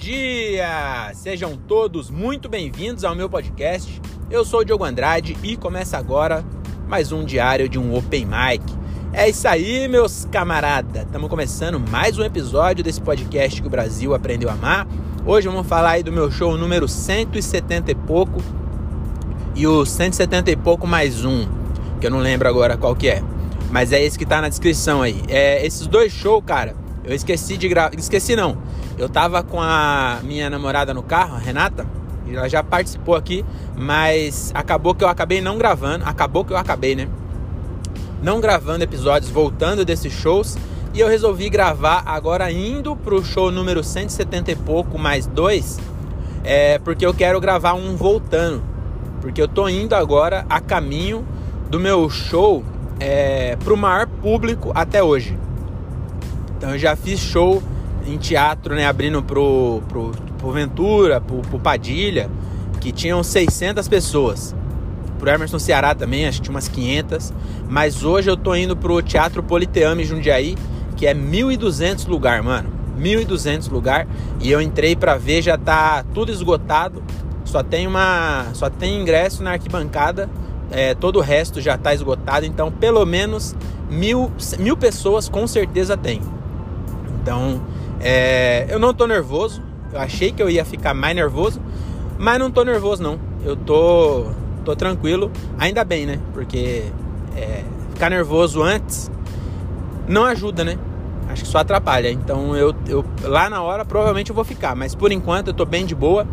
dia! Sejam todos muito bem-vindos ao meu podcast. Eu sou o Diogo Andrade e começa agora mais um diário de um Open Mic. É isso aí, meus camaradas! Estamos começando mais um episódio desse podcast que o Brasil aprendeu a amar. Hoje vamos falar aí do meu show número 170 e pouco e o 170 e pouco mais um, que eu não lembro agora qual que é. Mas é esse que tá na descrição aí. Esses dois shows, cara, eu esqueci de gravar. Esqueci não. Eu tava com a minha namorada no carro, a Renata. E ela já participou aqui. Mas acabou que eu acabei não gravando. Não gravando episódios voltando desses shows. E eu resolvi gravar agora indo pro show número 170 e pouco mais 2. Porque eu quero gravar um voltando. Porque eu tô indo agora a caminho do meu show pro maior público até hoje. Então eu já fiz show em teatro, né, abrindo pro Ventura, pro Padilha, que tinham 600 pessoas. Pro Emerson Ceará também, acho que tinha umas 500. Mas hoje eu tô indo pro Teatro Politeama Jundiaí, que é 1.200 lugar, mano. 1.200 lugar. E eu entrei pra ver, já tá tudo esgotado. Só tem ingresso na arquibancada. Todo o resto já tá esgotado. Então pelo menos mil pessoas com certeza tem. Então eu não tô nervoso. Eu achei que eu ia ficar mais nervoso, mas não tô nervoso não. Eu tô tranquilo. Ainda bem, né? Porque ficar nervoso antes não ajuda, né? Acho que só atrapalha. Então eu lá na hora provavelmente eu vou ficar. Mas por enquanto eu tô bem de boa.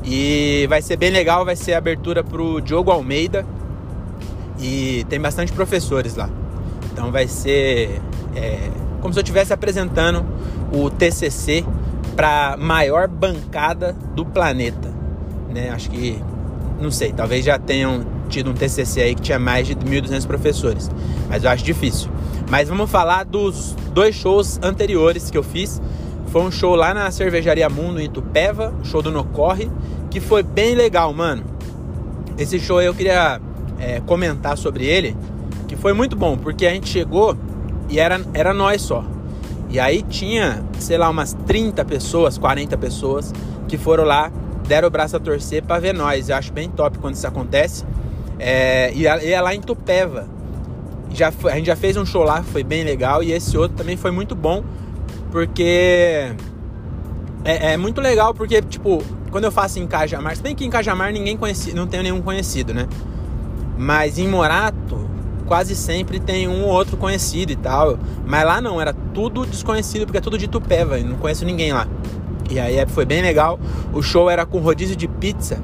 E vai ser bem legal. Vai ser a abertura pro Diogo Almeida. E tem bastante professores lá. Então vai ser como se eu estivesse apresentando o TCC para maior bancada do planeta, né? Acho que, não sei, talvez já tenham tido um TCC aí que tinha mais de 1.200 professores, mas eu acho difícil. Mas vamos falar dos dois shows anteriores que eu fiz. Foi um show lá na Cervejaria Mundo, em Itupeva, um show do Nocorre, que foi bem legal, mano. Esse show aí eu queria comentar sobre ele, que foi muito bom, porque a gente chegou e era nós só. E aí tinha, sei lá, umas 30 pessoas, 40 pessoas que foram lá, deram o braço a torcer pra ver nós. Eu acho bem top quando isso acontece. E é lá em Itupeva. A gente já fez um show lá, foi bem legal. E esse outro também foi muito bom, porque é muito legal, porque, tipo, quando eu faço em Cajamar, se bem que em Cajamar não tenho nenhum conhecido, né? Mas em Morato quase sempre tem um ou outro conhecido e tal. Mas lá não, era tudo desconhecido, porque é tudo de Itupeva, e não conheço ninguém lá. E aí foi bem legal. O show era com rodízio de pizza.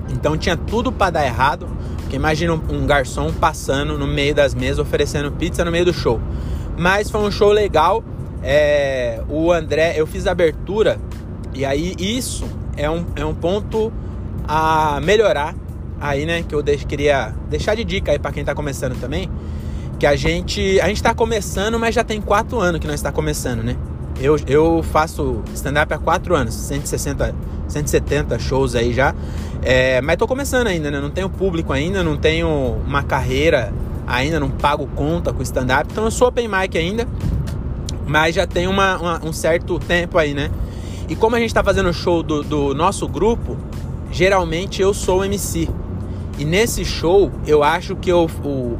Então tinha tudo pra dar errado. Porque imagina um garçom passando no meio das mesas, oferecendo pizza no meio do show. Mas foi um show legal. O André, eu fiz a abertura. E aí isso é um ponto a melhorar aí, né, que eu queria deixar de dica aí pra quem tá começando também, que a gente tá começando, mas já tem 4 anos que nós tá começando, né? Eu faço stand-up há 4 anos, 170 shows aí já, mas tô começando ainda, né? Não tenho público ainda, não tenho uma carreira ainda, não pago conta com stand-up, então eu sou open mic ainda, mas já tem um certo tempo aí, né? E como a gente tá fazendo o show do nosso grupo, geralmente eu sou o MC. E nesse show, eu acho que o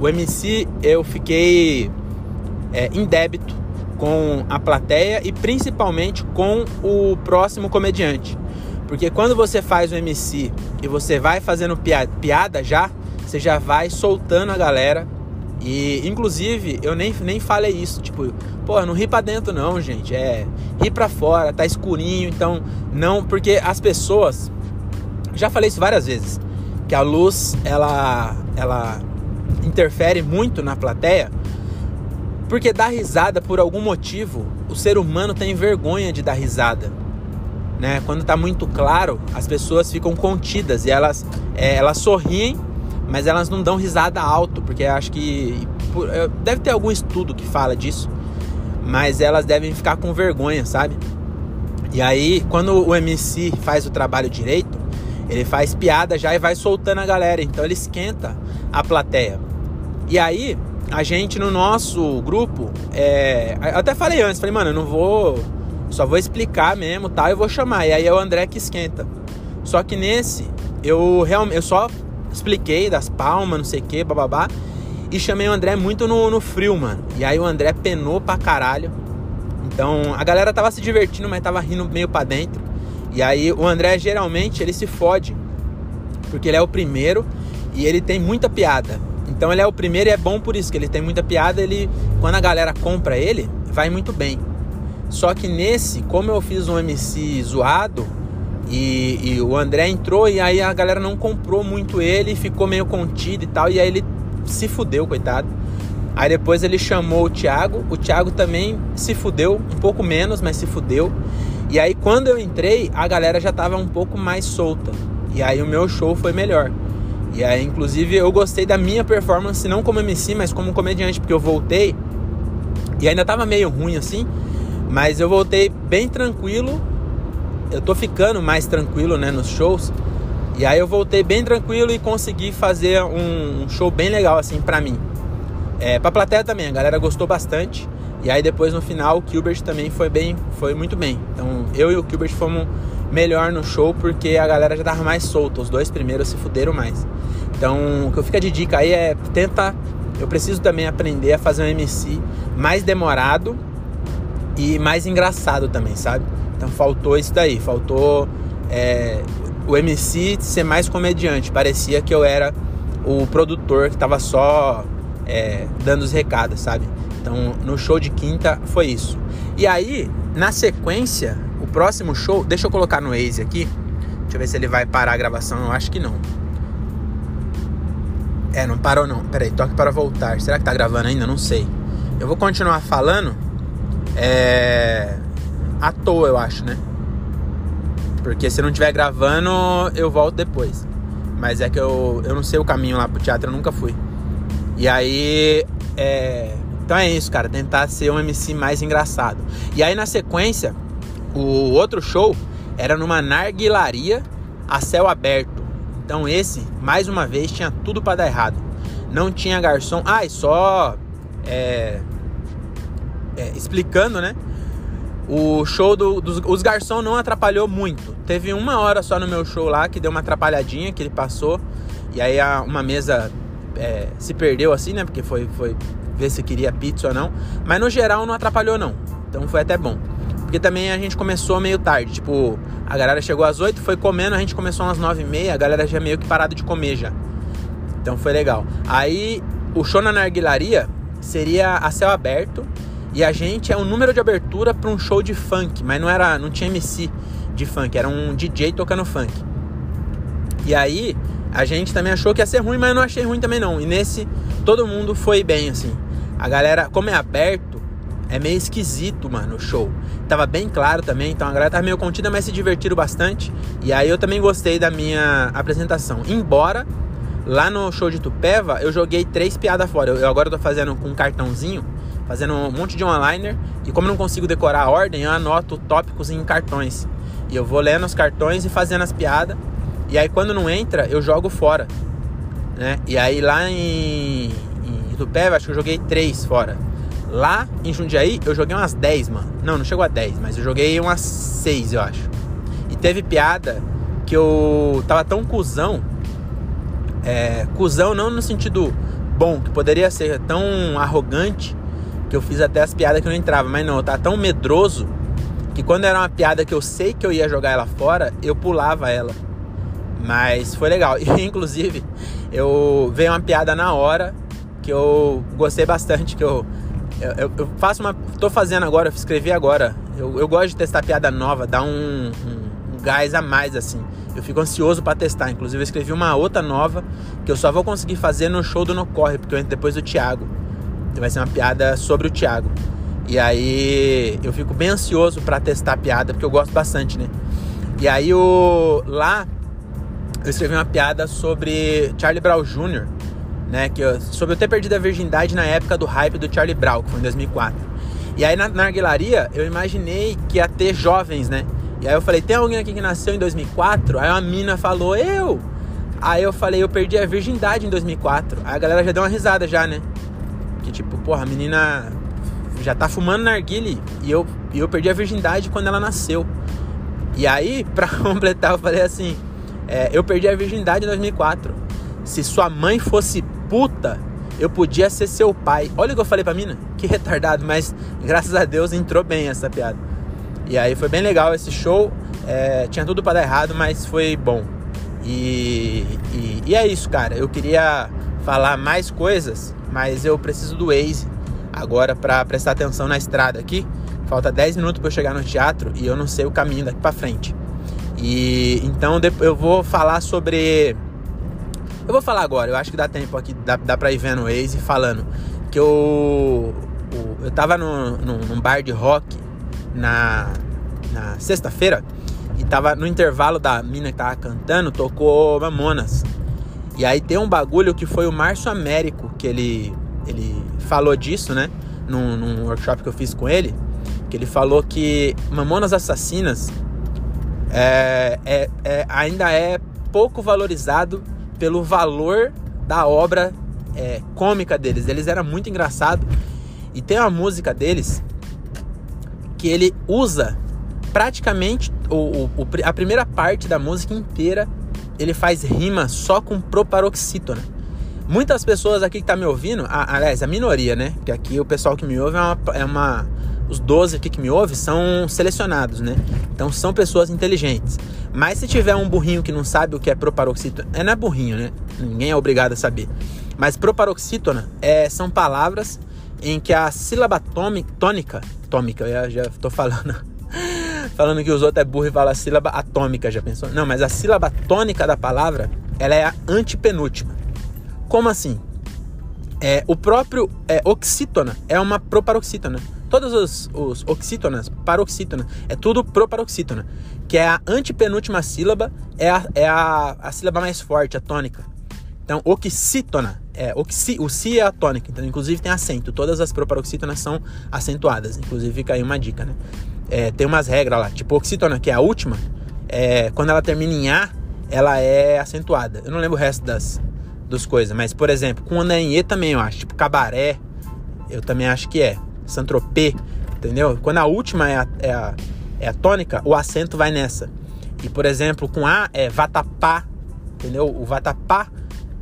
MC, eu fiquei em débito com a plateia e principalmente com o próximo comediante. Porque quando você faz o MC e você vai fazendo piada já, você já vai soltando a galera. E, inclusive, eu nem falei isso, tipo, pô, não ri pra dentro não, gente. Ri pra fora, tá escurinho, então não, porque as pessoas... Já falei isso várias vezes, que a luz, ela interfere muito na plateia, porque dar risada, por algum motivo, o ser humano tem vergonha de dar risada, né? Quando tá muito claro, as pessoas ficam contidas e elas sorriem, mas elas não dão risada alto, porque acho que... Deve ter algum estudo que fala disso, mas elas devem ficar com vergonha, sabe? E aí, quando o MC faz o trabalho direito, ele faz piada já e vai soltando a galera. Então ele esquenta a plateia. E aí, a gente no nosso grupo... eu até falei antes, falei, mano, eu não vou Só vou explicar mesmo, tal, e vou chamar. E aí é o André que esquenta. Só que nesse, eu só expliquei das palmas, não sei o que, bababá. E chamei o André muito no frio, mano. E aí o André penou pra caralho. Então a galera tava se divertindo, mas tava rindo meio pra dentro. E aí o André geralmente ele se fode, porque ele é o primeiro e ele tem muita piada. Então ele é o primeiro e é bom por isso, que ele tem muita piada. Quando a galera compra ele, vai muito bem. Só que nesse, como eu fiz um MC zoado e o André entrou, e aí a galera não comprou muito ele, ficou meio contido e tal, e aí ele se fudeu, coitado. Aí depois ele chamou o Thiago também se fudeu, um pouco menos, mas se fudeu. E aí quando eu entrei, a galera já tava um pouco mais solta, e aí o meu show foi melhor. E aí inclusive eu gostei da minha performance, não como MC, mas como comediante, porque eu voltei e ainda tava meio ruim assim, mas eu voltei bem tranquilo. Eu tô ficando mais tranquilo, né, nos shows. E aí eu voltei bem tranquilo e consegui fazer um show bem legal, assim, pra mim. Pra plateia também, a galera gostou bastante. E aí depois no final o Gilbert também foi muito bem. Então eu e o Gilbert fomos melhor no show, porque a galera já tava mais solta. Os dois primeiros se fuderam mais. Então o que fica de dica aí é tentar. Eu preciso também aprender a fazer um MC mais demorado e mais engraçado também, sabe? Então faltou isso daí, faltou o MC ser mais comediante. Parecia que eu era o produtor que tava só dando os recados, sabe? Então no show de quinta foi isso. E aí, na sequência, o próximo show, deixa eu colocar no Waze aqui, deixa eu ver se ele vai parar a gravação. Eu acho que não. Não parou não, peraí, toque para voltar. Será que tá gravando ainda? Não sei. Eu vou continuar falando à toa, eu acho, né? Porque se não estiver gravando, eu volto depois. Mas é que eu não sei o caminho lá pro teatro, eu nunca fui. E aí, então é isso, cara. Tentar ser um MC mais engraçado. E aí, na sequência, o outro show era numa narguilaria a céu aberto. Então esse, mais uma vez, tinha tudo pra dar errado. Não tinha garçom. E só explicando, né? O show os garçons não atrapalhou muito. Teve 1 hora só no meu show lá que deu uma atrapalhadinha, que ele passou. E aí uma mesa se perdeu assim, né? Porque foi ver se queria pizza ou não. Mas no geral não atrapalhou não. Então foi até bom. Porque também a gente começou meio tarde. Tipo, a galera chegou às 8, foi comendo. A gente começou às 9h30. A galera já meio que parado de comer já. Então foi legal. Aí o show na narguilaria seria a céu aberto. E a gente é um número de abertura para um show de funk. Mas não tinha MC de funk. Era um DJ tocando funk. E aí a gente também achou que ia ser ruim, mas eu não achei ruim também não. E nesse todo mundo foi bem assim. A galera, como é aberto, é meio esquisito, mano, o show. Tava bem claro também, então a galera tava meio contida, mas se divertiram bastante. E aí eu também gostei da minha apresentação. Embora, lá no show de Itupeva, eu joguei 3 piadas fora. Eu agora tô fazendo com um cartãozinho, fazendo um monte de one-liner. E como eu não consigo decorar a ordem, eu anoto tópicos em cartões. E eu vou lendo os cartões e fazendo as piadas. E aí quando não entra, eu jogo fora, né? E aí lá em Itupeva, acho que eu joguei 3 fora. Lá em Jundiaí, eu joguei umas 10, mano. Não chegou a 10, mas eu joguei umas 6, eu acho. E teve piada que eu tava tão cuzão. Cuzão não no sentido bom, que poderia ser tão arrogante, que eu fiz até as piadas que não entravam. Mas não, eu tava tão medroso que quando era uma piada que eu sei que eu ia jogar ela fora, eu pulava ela. Mas foi legal. E inclusive, veio uma piada na hora que eu gostei bastante, que eu faço tô fazendo agora, eu escrevi agora. Eu gosto de testar piada nova, dar um gás a mais, assim. Eu fico ansioso pra testar. Inclusive eu escrevi uma outra nova que eu só vou conseguir fazer no show do No Corre, porque eu entro depois do Thiago. Vai ser uma piada sobre o Thiago. E aí eu fico bem ansioso pra testar a piada, porque eu gosto bastante, né? E aí lá eu escrevi uma piada sobre Charlie Brown Jr., né, sobre eu ter perdido a virgindade na época do hype do Charlie Brown, que foi em 2004. E aí na narguilaria eu imaginei que ia ter jovens, né? E aí eu falei, tem alguém aqui que nasceu em 2004? Aí uma mina falou, eu! Aí eu falei, eu perdi a virgindade em 2004. Aí a galera já deu uma risada já, né? Que tipo, porra, a menina já tá fumando narguile e eu perdi a virgindade quando ela nasceu. E aí, pra completar, eu falei assim, eu perdi a virgindade em 2004. Se sua mãe fosse puta, eu podia ser seu pai. Olha o que eu falei pra mina, que retardado, mas graças a Deus entrou bem essa piada. E aí foi bem legal esse show, tinha tudo pra dar errado, mas foi bom. E é isso, cara, eu queria falar mais coisas, mas eu preciso do Waze agora pra prestar atenção na estrada aqui. Falta 10 minutos pra eu chegar no teatro e eu não sei o caminho daqui pra frente. E então eu vou falar sobre... Eu vou falar agora, eu acho que dá tempo aqui, dá pra ir vendo o Waze falando que eu tava num bar de rock na sexta-feira e tava no intervalo da mina que tava cantando, tocou Mamonas. E aí tem um bagulho que foi o Márcio Américo, que ele falou disso, né? Num workshop que eu fiz com ele, que ele falou que Mamonas Assassinas ainda é pouco valorizado pelo valor da obra cômica deles. Eles eram muito engraçados. E tem uma música deles que ele usa praticamente a primeira parte da música inteira. Ele faz rima só com proparoxítona. Muitas pessoas aqui que tá me ouvindo, aliás, a minoria, né? Porque aqui o pessoal que me ouve os 12 aqui que me ouvem são selecionados, né? Então são pessoas inteligentes. Mas se tiver um burrinho que não sabe o que é proparoxítona, não é burrinho, né? Ninguém é obrigado a saber. Mas proparoxítona são palavras em que a sílaba tônica, eu já tô falando que os outros é burro e fala a sílaba atômica, já pensou? Não, mas a sílaba tônica da palavra, ela é a antepenúltima. Como assim? O próprio oxítona é uma proparoxítona. Todos os oxítonas, paroxítona, é tudo proparoxítona, que é a antepenúltima sílaba, é a sílaba mais forte, a tônica. Então, oxítona, o si é a tônica, então inclusive tem acento. Todas as proparoxítonas são acentuadas, inclusive fica aí uma dica, né? Tem umas regras lá, tipo oxítona, que é a última, quando ela termina em A, ela é acentuada. Eu não lembro o resto das coisas, mas, por exemplo, quando é em E também eu acho, tipo cabaré, eu também acho que é. Saint-Tropez, entendeu? Quando a última é a tônica, o acento vai nessa. E, por exemplo, com A é vatapá, entendeu? O vatapá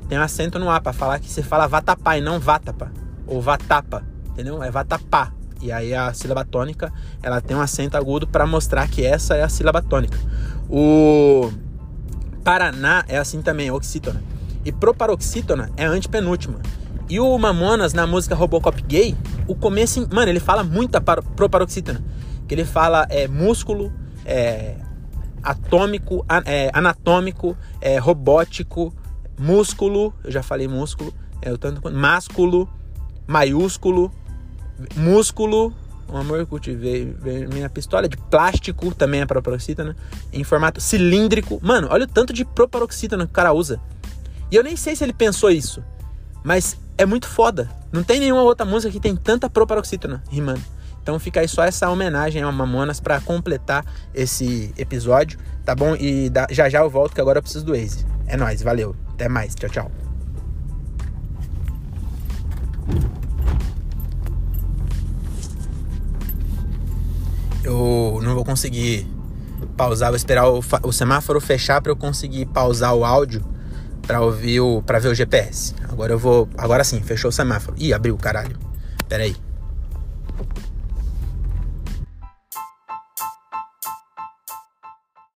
tem um acento no A, pra falar que você fala vatapá e não vatapa, ou vatapa, entendeu? É vatapá. E aí a sílaba tônica, ela tem um acento agudo pra mostrar que essa é a sílaba tônica. O Paraná é assim também, oxítona. E proparoxítona é a antepenúltima. E o Mamonas, na música Robocop Gay, o começo, mano, ele fala muito proparoxítona. Que ele fala músculo, atômico, anatômico, robótico, músculo, eu já falei músculo, másculo, maiúsculo, músculo, um amor que cultivei, minha pistola de plástico, também é proparoxítona, em formato cilíndrico. Mano, olha o tanto de proparoxítona que o cara usa. E eu nem sei se ele pensou isso, mas é muito foda. Não tem nenhuma outra música que tem tanta proparoxítona rimando. Então fica aí só essa homenagem ao Mamonas pra completar esse episódio, tá bom? E já eu volto, que agora eu preciso do Waze. É nóis, valeu. Até mais, tchau, tchau. Eu não vou conseguir pausar, vou esperar o semáforo fechar pra eu conseguir pausar o áudio pra ver o GPS. Agora sim, fechou o semáforo. Ih, abriu, caralho. Pera aí.